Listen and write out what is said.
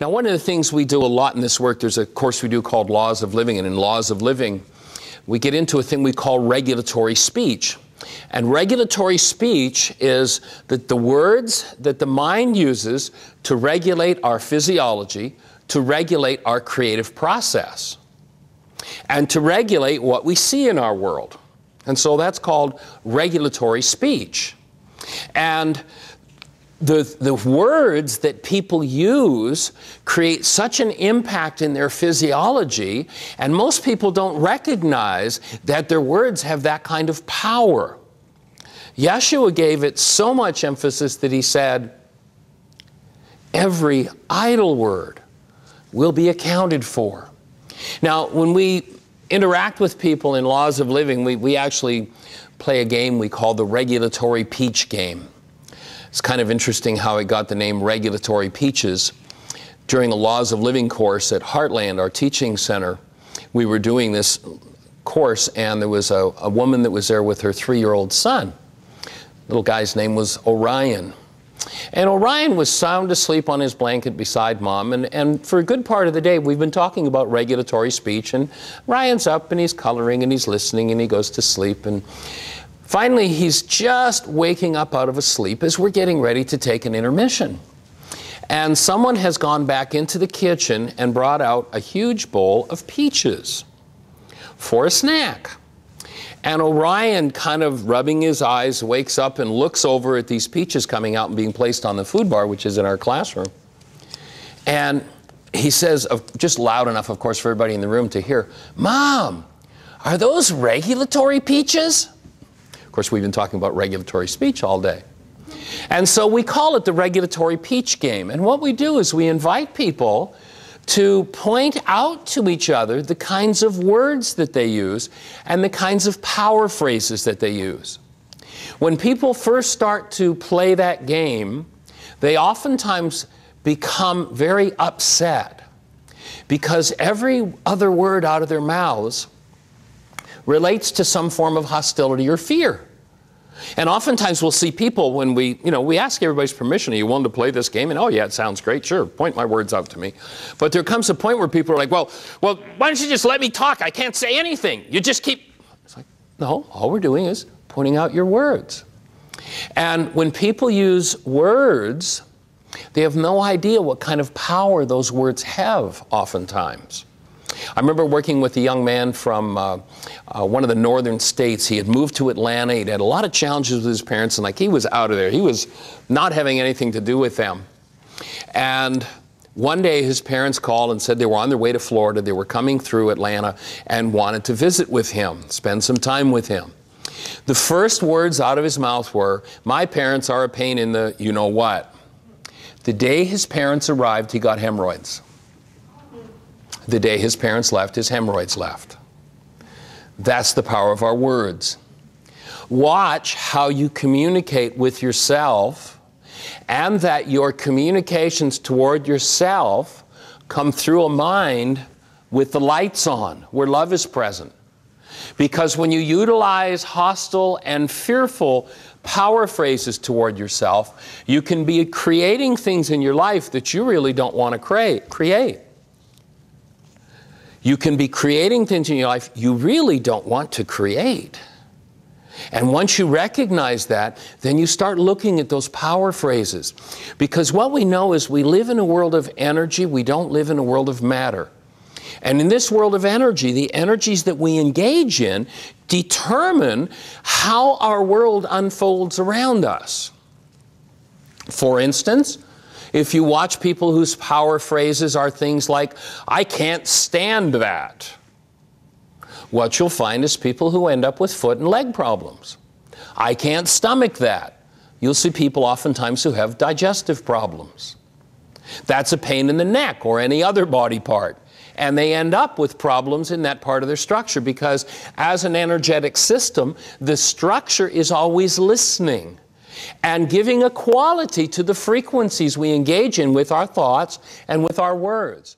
Now, one of the things we do a lot in this work, there's a course we do called Laws of Living, and in Laws of Living, we get into a thing we call regulatory speech. And regulatory speech is that the words that the mind uses to regulate our physiology, to regulate our creative process, and to regulate what we see in our world. And so that's called regulatory speech. And the words that people use create such an impact in their physiology, and most people don't recognize that their words have that kind of power. Yeshua gave it so much emphasis that he said, every idle word will be accounted for. Now, when we interact with people in Laws of Living, we actually play a game we call the regulatory peach game. It's kind of interesting how it got the name Regulatory Peaches. During the Laws of Living course at Heartland, our teaching center, we were doing this course, and there was a woman that was there with her 3-year-old son. Little guy's name was Orion. And Orion was sound asleep on his blanket beside Mom, and for a good part of the day we've been talking about regulatory speech, and Ryan's up and he's coloring and he's listening and he goes to sleep, and finally he's just waking up out of a sleep as we're getting ready to take an intermission. And someone has gone back into the kitchen and brought out a huge bowl of peaches for a snack. And Orion, kind of rubbing his eyes, wakes up and looks over at these peaches coming out and being placed on the food bar, which is in our classroom. And he says, just loud enough, of course, for everybody in the room to hear, "Mom, are those regulatory peaches?" Of course, we've been talking about regulatory speech all day. And so we call it the regulatory peach game. And what we do is we invite people to point out to each other the kinds of words that they use and the kinds of power phrases that they use. When people first start to play that game, they oftentimes become very upset because every other word out of their mouths relates to some form of hostility or fear. And oftentimes we'll see people when we ask everybody's permission, are you willing to play this game? And oh yeah, it sounds great, sure, point my words out to me. But there comes a point where people are like, well, why don't you just let me talk? I can't say anything. You just keep... It's like, no, all we're doing is pointing out your words. And when people use words, they have no idea what kind of power those words have oftentimes. I remember working with a young man from one of the northern states. He had moved to Atlanta. He'd had a lot of challenges with his parents, and he was out of there. He was not having anything to do with them. And one day his parents called and said they were on their way to Florida. They were coming through Atlanta and wanted to visit with him, spend some time with him. The first words out of his mouth were, "My parents are a pain in the you-know-what." The day his parents arrived, he got hemorrhoids. The day his parents left, his hemorrhoids left. That's the power of our words. Watch how you communicate with yourself, and that your communications toward yourself come through a mind with the lights on, where love is present. Because when you utilize hostile and fearful power phrases toward yourself, you can be creating things in your life that you really don't want to create. You can be creating things in your life you really don't want to create. And once you recognize that, then you start looking at those power phrases. Because what we know is we live in a world of energy, we don't live in a world of matter. And in this world of energy, the energies that we engage in determine how our world unfolds around us. For instance, if you watch people whose power phrases are things like, "I can't stand that," what you'll find is people who end up with foot and leg problems. "I can't stomach that." You'll see people oftentimes who have digestive problems. That's a pain in the neck or any other body part. And they end up with problems in that part of their structure because as an energetic system, the structure is always listening and giving a quality to the frequencies we engage in with our thoughts and with our words.